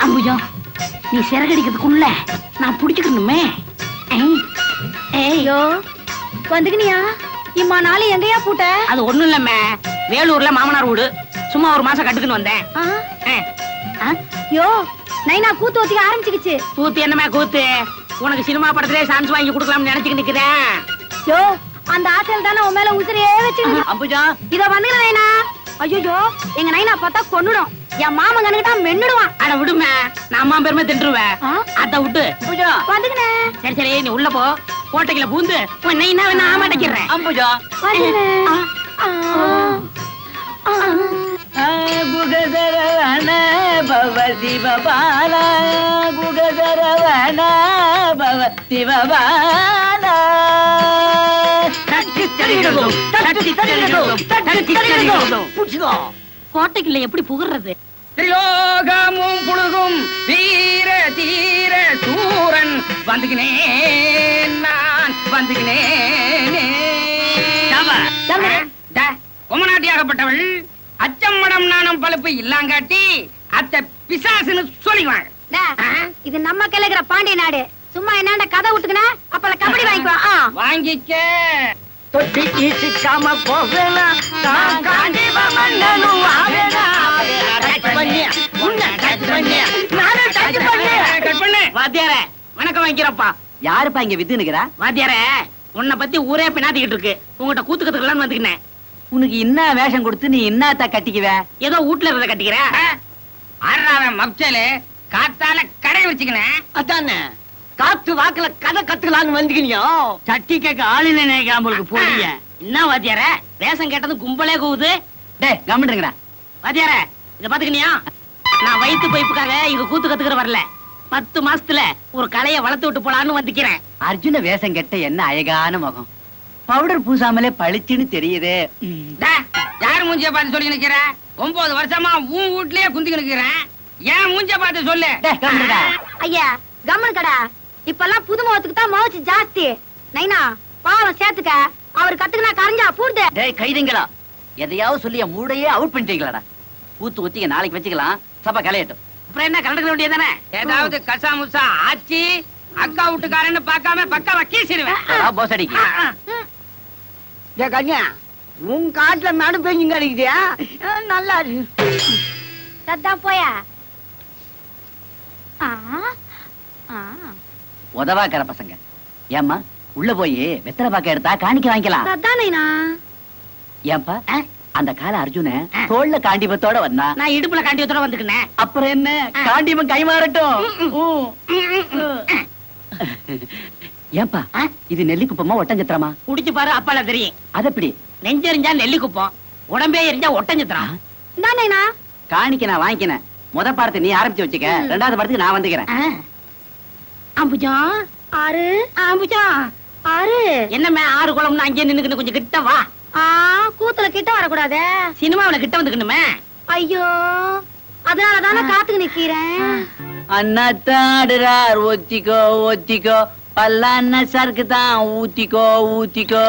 அம்புஜம், நீ சிறகடிக்கிறதுக்குள்ள நான் புடிச்சுக்கணுமே. ஐயோ வந்துக்கினியா? இம்மா நாளை எங்கயா பூட்ட? அது ஒண்ணும் இல்லம்மே, வேலூர்ல மாமனார் வீடு, சும்மா ஒரு மாசம் கட்டுக்குன்னு வந்தேன். யோ நைனா கூத்து ஒத்திக்க ஆரம்பிச்சுக்கிச்சு. கூத்து என்னமே கூத்து? உனக்கு சினிமா படத்திலே சான்ஸ் வாங்கி கொடுக்கலாம்னு நினைச்சுக்கிட்டு நிக்கிறேன். யோ அந்த ஆசையில தானே உன் மேல உசிரியே வச்சு. அம்புஜா இத வந்துங்க நைனா. ஐயோ எங்க நைனா பார்த்தா கொன்னுடும். என் மாமன் கண்ணுக்கிட்டா மென்னுடுவான். அட விடுமே, நான் அம்மா பெருமை தின்றுவேன். அத விட்டு வந்துங்கண்ணே. சரி சரி, நீ உள்ள போ. கோட்டைக்குள்ள பூந்து நைனா வேணா ஆமாட்டிக்கிறேன். அம்புஜா குகதரவன பவ சிவபால, குகதரவன பவ சிவபால. கோட்டைக்குள்ள எப்படி புகுறது? திரிலோகமும் புழுகும் வீர தீர சூரன் வந்துகினேன், நான் வந்துகினேன். உமநாட்டியாகப்பட்டவள் அச்சம்மடம் நாணம் பழுப்பு இல்லாங்காட்டி அத்த பிசாசுன்னு சொல்லிக்குவாங்க. இது நம்ம கிளக்குற பாண்டிய நாடு. சும்மா என்னண்ட கதை விட்டுக்கினா அப்பல கபடி வாங்கிக்குவா. வாங்கிக்க. தொட்டி ஈசிக்காம போவேனா, நான் காண்டிபா மன்னனும் ஆவேனா. டச் பண்ணி உன்னை டச் பண்ணி நானே டச் பண்ணி கட் பண்ணு. வாத்தியாரே வணக்கம் வாங்கிக்கிறப்பா. யாருப்பா இங்க வித்து நிக்கிறா? வாத்தியாரே, உன்னை பத்தி ஊரே பின்னாத்திக்கிட்டு இருக்கு. உங்ககிட்ட கூத்து கத்துக்கலாம்னு வந்துக்கினேன். உனக்கு என்ன வேஷம் கொடுத்து நீ என்னத்த கட்டிக்குவ? ஏதோ வீட்டுல இருந்த கட்டிக்கிற. ஆறாவன் மப்சலு காத்தால கடை வச்சுக்கினேன். அதானே காத்து வாக்குல கதை கத்துக்கலான்னு வந்துக்கினியோ. சட்டி கேட்க ஆளுநர் நினைக்காமலுக்கு போடிய. என்ன வாத்தியார வேஷம் கேட்டது கும்பலே கூவுது. டேய் கம்முன்றங்கடா. வாத்தியார இத பாத்துக்கினியா? நான் வயிற்று பைப்புக்காக இங்க கூத்து கத்துக்கிற வரல. 10 மாசத்துல ஒரு கலையை வளர்த்து விட்டு போலான்னு வந்துக்கிறேன். அர்ஜுன வேஷம் கெட்ட என்ன அழகான முகம், பவுடர் பூசாமலே பளிச்சுன்னு தெரியுது. யார் மூஞ்சிய பார்த்து சொல்லி நிக்கிற? 9 வருஷமா உன் வீட்லயே குந்திக்கு நிக்கிறேன். ஏன் மூஞ்சிய பார்த்து சொல்லு. ஐயா கம்மனு கடா. இப்பெல்லாம் புது முகத்துக்கு தான் முகச்சு ஜாஸ்தி. நைனா பாவம் சேர்த்துக்க. அவர் கத்துக்கினா கரைஞ்சா பூர்த்து. டேய் கைதிங்களா, எதையாவது சொல்லி மூடையே அவுட் பண்ணிட்டீங்களாடா. ஊத்து ஊத்திக்க நாளைக்கு வச்சுக்கலாம். சபா கலையட்டும். அப்புறம் என்ன கலந்துக்க வேண்டியதானே? ஏதாவது கசா முசா ஆச்சி அக்கா வீட்டுக்காரன்னு பார்க்காம பக்காவா கீசிடுவேன். போசடிக்கு கன்யா உன் காட்டுல நடு பெஞ்சு கிடைக்குதியா? நல்லா சத்தான் போயா. உதவாக்கிற பசங்க. ஏம்மா உள்ள போய் வெத்தலை பாக்க எடுத்தா காணிக்க வாங்கிக்கலாம். சத்தான் நைனா. ஏன்பா அந்த கால அர்ஜுன தோல்ல காண்டிபத்தோட வந்தா, நான் இடுப்புல காண்டிபத்தோட வந்துக்கினேன். அப்புறம் என்ன காண்டிபம் கை மாறட்டும். ஏன்பா இது நெல்லிக்குப்பமா ஒட்டஞ்சத்திரமா? குடிச்சு பாரு அப்பால தெரியும். அது எப்படி? நெஞ்செறிஞ்சா நெல்லிக்குப்பம், உடம்பே எரிஞ்சா ஒட்டஞ்சத்திரம். நைனா காணிக்க நான் வாங்கிக்கினேன். முத பாடத்தை நீ ஆரம்பிச்சு வச்சுக்க, 2வது பாடத்துக்கு நான் வந்துக்கிறேன். அம்புஜா ஆறு அம்புஜா ஆறு. என்னமே 6 குளம்னு அங்கே நின்னுக்கிட்டு கொஞ்சம் கிட்ட வா. கூத்துல கிட்ட வரக்கூடாது. சினிமாவில கிட்ட வந்துக்கணுமே. ஐயோ அதனாலதானே காத்துக்கு நிக்கிறேன். அண்ணாத்தாடுறார் ஒத்திக்கோ ஒத்திக்கோ, பல்லாண்ண சருக்கு தான் ஊத்திக்கோ ஊத்திக்கோ.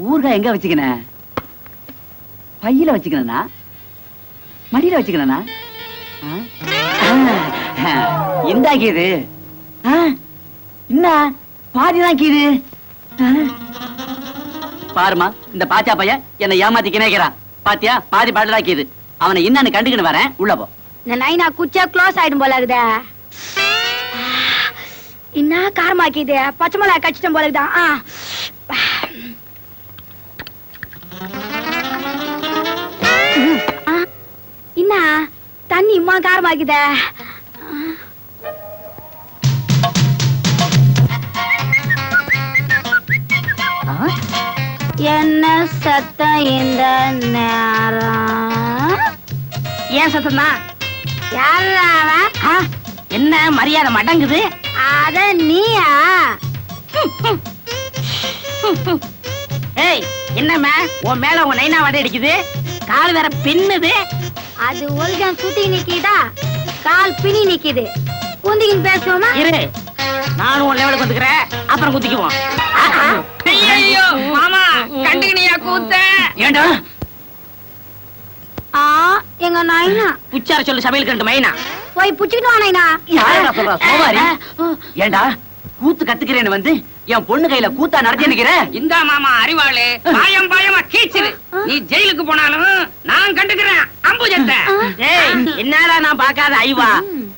ஊர்கா எங்க வச்சுக்கின? பையில வச்சுக்கணா, மடியில வச்சுக்கணா? இந்தாக்கிது என்ன பாதிதான் கீது. பாருமா இந்த பாச்சா பையன் என்னை ஏமாத்தி கிணைக்கிறான். பாத்தியா பாதி பாடலாக்கிது. அவனை என்னன்னு கண்டுக்கின்னு வரேன். உள்ள போ. இந்த நைனா குச்சா க்ளோஸ் ஆயிடும் போல இருக்குதே. என்ன காரமாக்கிது? பச்சை மிளகாய் கச்சிட்டம் போல இருக்குதா? என்ன தண்ணி இம்மா காரமாக்குத? என்ன சத்தம் இந்த நேரம்? ஏன் சத்தம் தான்? யாரா? என்ன மரியாதை மடங்குது? அத நீயா? ஏய் என்னம்மா உன் மேல உன் நைனா வடை அடிக்குது, கால் வேற பின்னுது. அது ஒழுங்கா சுத்தி நிக்கிதா, கால் பிணி நிக்குது. குந்திக்கின்னு பேசுவோமா? இரு, நானும் உன் லெவலுக்கு வந்துக்கிறேன், அப்புறம் குத்திக்குவோம். ஐயோ மாமா கண்டுக்கினியா கூத்த? ஏண்டா ஆ, எங்க நாயினா புச்சார சொல்லு சமையல் கண்டு மைனா. போய் புடிச்சுக்கிட்டு வா நாயினா. யாரா சொல்றா சோமாரி? ஏண்டா கூத்து கத்துக்கிறேன்னு வந்து என் பொண்ணு கையில கூத்தா நடத்தி நிக்கிற? இந்தா மாமா அறிவாளு பாயம் பாயமா கீச்சுது. நீ ஜெயிலுக்கு போனாலும் நான் கண்டுக்கிறேன் அம்புஜத்தை. ஏய், என்னடா நான் பார்க்காத ஐவா.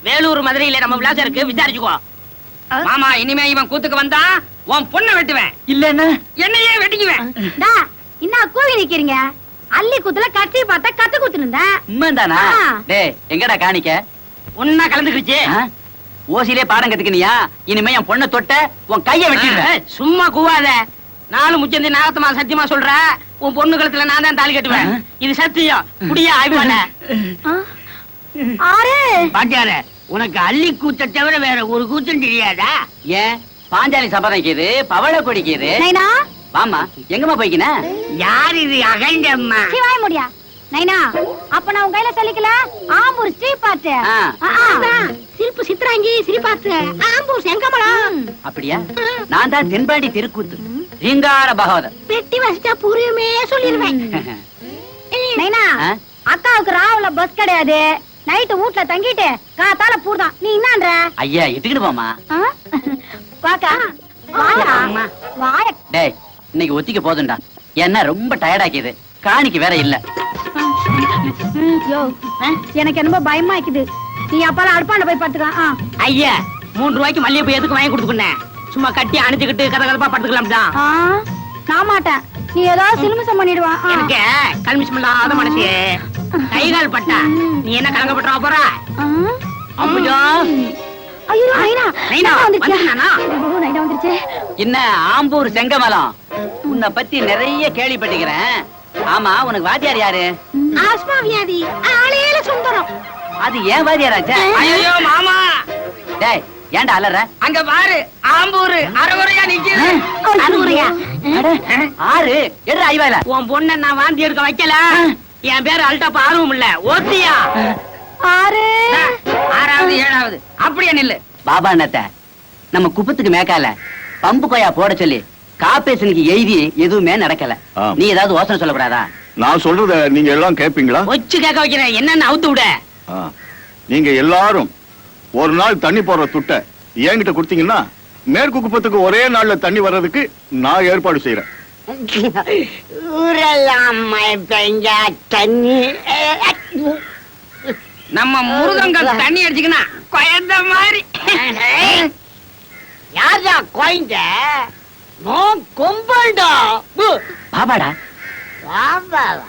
வேலூர் மதுரையில நம்ம விலாசருக்கு விசாரிச்சுக்கோ. மாமா இனிமே இவன் கூத்துக்கு வந்தா உன் பொண்ணை வெட்டுவேன், இல்லன்னா என்னையே வெட்டிக்குவேன். டா, என்ன கூவி நிக்கிறீங்க? அள்ளி குத்துல கட்டி பார்த்தா கத்து குத்துனுந்தேன். உண்மைதானா? ஆ. டேய் எங்கடா காணிக்க? ஒன்னா கலந்துக்கிடுச்சு. ஆ? ஓசிலே பாடம் கத்துக்கினியா? இனிமே என் பொண்ணை தொட்ட உன் கைய வெட்டிடுவேன். ஏய், சும்மா கூவாத. நாலு முச்சந்தி நாகத்தமா சத்தியமா சொல்ற, உன் பொண்ணு கழுத்துல நான் தான் தாலி கட்டுவேன். இது சத்தியம். குடியா ஆய்வான ஆறு பாட்டியார, உனக்கு அள்ளி கூத்த தவிர வேற ஒரு கூத்தம் தெரியாதா? ஏன் பாஞ்சாலி சபதைக்குது, பவள கொடிக்குது. நைனா வாமா, எங்கம்மா போய்க்கின? யார் இது அகண்டம்மா? சிவாய முடியா நைனா. அப்ப நான் உன் கையில சொல்லிக்கல. ஆம்பூர் ஸ்ரீ பாத்து, ஆ. சிரிப்பு சித்ராங்கி சிரி பாத்து, ஆம்பூர் செங்கமலம். அப்படியா? நான் தான் தென்பாண்டி திருக்கூத்து ரீங்கார பகவதர். பெட்டி வசிச்சா புரியுமே சொல்லிருவேன். நைனா, ஆ? அக்காவுக்கு ராவுல பஸ் கிடையாது. நைட்டு வீட்ல தங்கிட்டு காத்தால பூர்தான். நீ என்னன்ற? ஐயா இட்டுக்கிட்டு போமா. வாக்கா வாயா வாய. டேய் இன்னைக்கு ஒத்திக்க போதும்டா, என்ன ரொம்ப டயர்டாக்கிது. காணிக்கு வேற இல்ல. யோ, எனக்கு என்னமோ பயமா இருக்குது. நீ அப்பால அடுப்பாண்ட போய் படுத்துக்கலாம். ஐயா 3 ரூபாய்க்கு மல்லிகைப்பூ எதுக்கு வாங்கி கொடுத்துக்கினேன்? சும்மா கட்டி அணைச்சுக்கிட்டு கதை கதப்பா படுத்துக்கலாம் தான். நான் மாட்டேன். நீ ஏதாவது சிலுமிசம் பண்ணிடுவான். எனக்கு கல்மிஷம் இல்லாத மனசு. கை கால் பட்டா நீ என்ன கலங்கப்பட்டா போற? அம்புஜா, ஐயோ நைனா, நைனா, வந்துட்டானா? நைனா வந்துருச்சு. என்ன ஆம்பூர் செங்கமலம், உன்னை பத்தி நிறைய கேள்விப்பட்டிருக்கிறேன். ஆமா, உனக்கு வாத்தியார் யாரு? ஆஸ்மா வியாதி ஆளேல சுந்தரம். அது ஏன் வாத்தியாராச்சா? ஐயோ மாமா டேய் ஏன்டா அலற? அங்க பாரு ஆம்பூரு அரைகுறையா நிக்குது. அனுகுறையா? அட, ஆறு எடு ஐவாயில. உன் பொண்ண நான் வாந்தி எடுக்க வைக்கல. என் பேரு அல்டாப்பா ஆர்வம் இல்ல, ஓத்தியா. ஆறு 6வது 7வது அப்படியே நில்லு. பாபா அண்ணத்த நம்ம குப்பத்துக்கு மேக்கால பம்பு கொயா போட சொல்லி காப்பேசனுக்கு எழுதி எதுவுமே நடக்கல. ஆ. நீ ஏதாவது யோசனை சொல்லக்கூடாதா? நான் சொல்றத நீங்க எல்லாம் கேப்பீங்களா? வச்சு கேட்க வைக்கிறேன், என்னன்னு அவுத்து விட. ஆ. நீங்க எல்லாரும் ஒரு நாள் தண்ணி போடுற துட்டை என்கிட்ட கொடுத்தீங்கன்னா மேற்கு குப்பத்துக்கு ஒரே நாள்ல தண்ணி வர்றதுக்கு நான் ஏற்பாடு செய்யறேன். ஊரெல்லாம் பெஞ்சா தண்ணி. நம்ம முருகங்க தண்ணி அடிச்சுக்கினா குழந்த மாதிரி. யாரா குழந்த? நோ கொம்பல்டா. பாபாடா பாபாவா?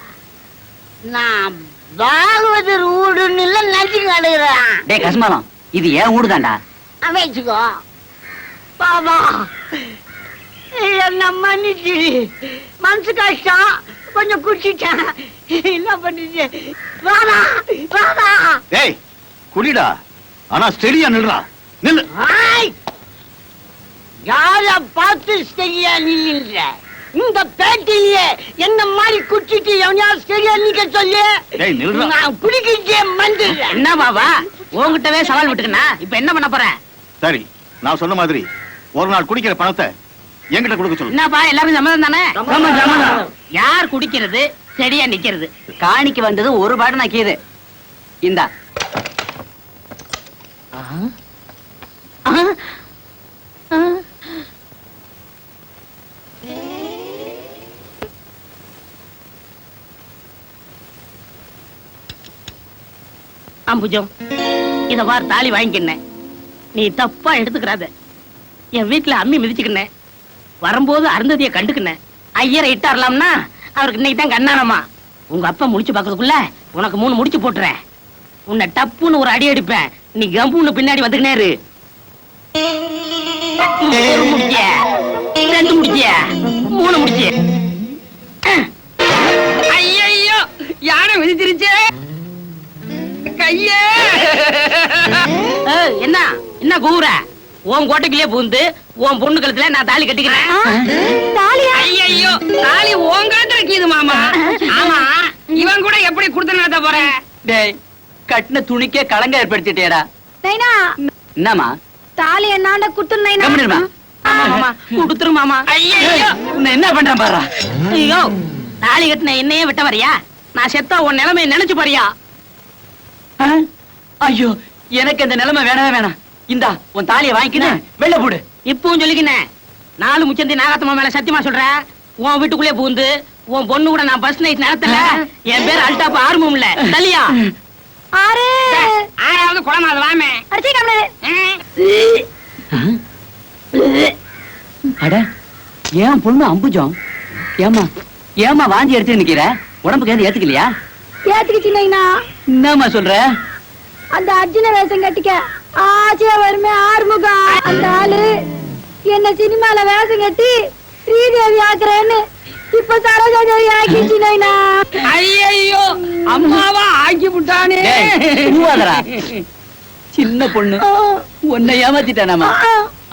நான் பாகவதர் ஊடுன்னு இல்ல நினைச்சுக்க அழுகிறேன். டேய் கஸ்மாலம், இது ஏன் ஊடுதான்டா. வச்சுக்கோ பாபா, என்ன மன்னிச்சு. மனசு கஷ்டம், கொஞ்சம் குடிச்சிட்டேன். என்ன பண்ணிச்சு? வாடா வாடா. ஏய் குடிடா, ஆனா ஸ்டெடியா நில்றா. நில்லு. யார பார்த்து சரியா நில்லுன்ற? இந்த பேட்டியே என்ன மாதிரி குடிச்சிட்டு எவனையாவது சரியா நிக்க சொல்லு. ஏய் நில்றா. நான் குடிக்கிட்டே மந்துடுறேன். என்ன பாபா, உங்ககிட்டவே சவால் விட்டுக்கனா? இப்ப என்ன பண்ண போற? சரி, நான் சொன்ன மாதிரி ஒரு நாள் குடிக்கிற பணத்தை என்கிட்ட கொடுக்க சொல்லு. என்னப்பா எல்லாரும் சம்மதம் தானே? யார் குடிக்கிறது சரியா நிக்கிறது? காணிக்கு வந்தது ஒரு பாடு நக்கியது. இந்தா அம்புஜம், இத வார் தாலி வாங்கிக்கினேன். நீ தப்பா எடுத்துக்கிறாத. என் வீட்டுல அம்மி மிதிச்சுக்கினேன். வரும்போது அருந்ததிய கண்டுக்கினேன். ஐயரை இட்டாரலாம்னா அவருக்கு இன்னைக்கு தான் கண்ணானமா. உங்க அப்பா முடிச்சு பாக்கிறதுக்குள்ள உனக்கு 3 முடிச்சு போட்டுறேன். உன்னை டப்புன்னு ஒரு அடி அடிப்பேன். நீ கம்புன்னு பின்னாடி வந்துக்கினே இரு. 1 முடிச்சிய, 2 முடிச்சிய, 3 முடிச்சிய. ஐயோ யானை மிதிச்சிருச்சு கையே. என்ன என்ன கூற? உன் கோட்டைக்குள்ளே பூந்து உன் பொண்ணு கழுத்துல நான் தாலி கட்டிக்கிறேன். ஐயோ தாலி உன் கழுத்துல இருக்குது மாமா. ஆமா, இவன் கூட எப்படி குடுத்து நடத்த போற? டேய் கட்டின துணிக்கே களங்க ஏற்படுத்திட்டேடா. நைனா என்னம்மா தாலி என்னாண்ட குடுத்துரு நைனா. கம்முனிருமா. மாமா கொடுத்துரு மாமா. ஐயோ உன்னை என்ன பண்றான் பாரு. ஐயோ தாலி கட்டின என்னையே விட்ட வரியா? நான் செத்தா உன் நிலைமையை நினைச்சு பாரியா? ஐயோ எனக்கு அந்த நிலைமை வேணவே வேணாம். இந்தா உன் தாலியை வாங்கிக்கினேன் வெளில போடு. இப்பவும் சொல்லிக்கினேன், 4 முச்சந்தி நாகத்தம்மா மேல சத்தியமா சொல்றேன், உன் வீட்டுக்குள்ளே பூந்து உன் பொண்ணு கூட நான் பஸ் நைட் நடத்தல. என் பேர் அல்டாப் ஆர்வம் இல்ல தலியா. ஆறு 6வது குளமாது வாமே. அடிச்சு கம்னு. அட ஏன் பொண்ணு அம்புஜம் ஏமா ஏமா வாந்தி எடுத்து நிக்கிற? உடம்புக்கு எதுவும் ஏத்துக்கலையா? ஏத்துக்கிச்சு நைனா. என்னம்மா சொல்ற? அந்த அர்ஜுன வேஷம் கட்டிக்க ஆசையா வருமே ஆறுமுகம். அந்த ஆளு என்ன சினிமால வேஷம் கட்டி ஸ்ரீதேவி ஆக்குறேன்னு இப்ப சரோஜாதேவி ஆக்கிச்சு நைனா. ஐயோ அம்மாவா ஆக்கி விட்டானே. டேய், உருவாதடா. சின்ன பொண்ணு உன்னை ஏமாத்திட்டானாமா.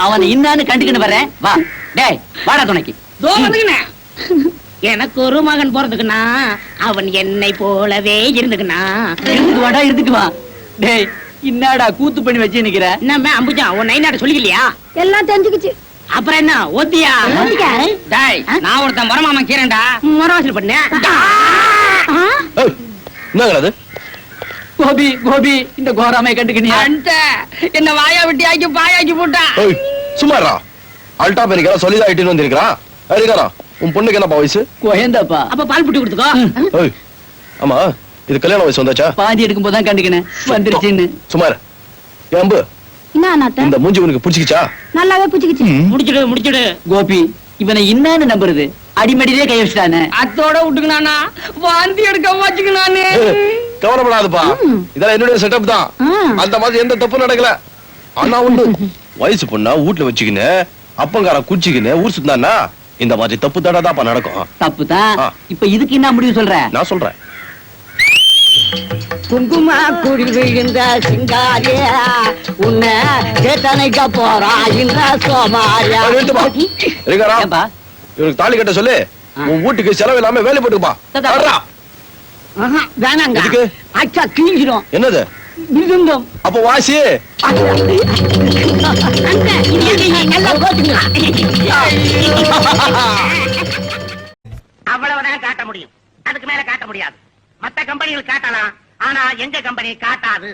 அவனை இன்னான்னு கண்டுக்கின்னு வர்றேன். வா டேய் வாடா துணைக்கு. தோ வந்துக்கினே. எனக்கு ஒரு மகன் பிறந்துக்குனா அவன் என்னை போலவே இருந்துக்குனா. இருந்துக்கு வாடா இருந்துக்கு வா. டேய் இன்னாடா கூத்து பண்ணி வச்சு நிக்கிற? என்னம்மா அம்புஜா உன் நைனாட்ட சொல்லிக்கலையா? எல்லாம் தெரிஞ்சுக்கிச்சு. அப்புறம் என்ன ஓத்தியா? டேய் நான் ஒருத்தன் மரமாமா கீரண்டா. முறவாசல் பண்ண என்னங்களா அது? கோபி கோபி இந்த கோராமை கண்டுக்கினியா? அந்த என்ன வாயா விட்டி ஆக்கி பாயாக்கி போட்டா. ஏய், சும்மாரா அல்டா பெரிக்கா சொல்லிதான் ஆயிட்டு வந்திருக்கான். இருக்காரா உன் பொண்ணுக்கு என்னப்பா வயசு? கோயந்தாப்பா. அப்ப பால் புட்டி கொடுத்துக்கோ. ஏய், ஆமா இது கல்யாண வயசு வந்தாச்சா? பாதி எடுக்கும் போதுதான் கண்டுக்கினேன் வந்துருச்சுன்னு. சுமார் ஏம்பு என்ன அண்ணாத்த இந்த மூஞ்சி உனக்கு பிடிச்சிக்கிச்சா? நல்லாவே புடிச்சுக்கிச்சு. முடிச்சிடு. கோபி இவனை இன்னான்னு நம்புறது? அடிமடியிலே கை வச்சுட்டானே. அத்தோட விட்டுக்கணானா வாந்தி எடுக்க வச்சுக்கணானே. கவலைப்படாதுப்பா, இதெல்லாம் என்னுடைய செட்டப் தான். அந்த மாதிரி எந்த தப்பும் நடக்கல. ஆனா ஒண்ணு, வயசு பொண்ணா வீட்டுல வச்சுக்கின்னு அப்பங்கார குச்சிக்கின்னு ஊர் சுத்தானா இந்த மாதிரி தப்பு தடாதாப்பா நடக்கும். தப்புதான். ஆ. இப்ப இதுக்கு என்ன முடிவு சொல்ற? நான் சொல்றேன். குங்கும குடி விழுந்த சிங்காரியா உன்னை கேட்டனைக்க போறா இந்த சோமாரியா. நிறுத்துப்பா. இருக்காரா ஏன்பா? இவனுக்கு தாலி கட்ட சொல்லு. உன் வீட்டுக்கு செலவு இல்லாம வேலை போட்டுப்பா. தாத்தா. வேணாங்க எதுக்கு? அச்சா கிழிஞ்சிடும். என்னது மிருதங்கம். அப்ப வாசி. அவ்வளவுதான் காட்ட முடியும், அதுக்கு மேல காட்ட முடியாது. மத்த கம்பெனிகள் காட்டலாம், ஆனா எங்க கம்பெனி காட்டாது.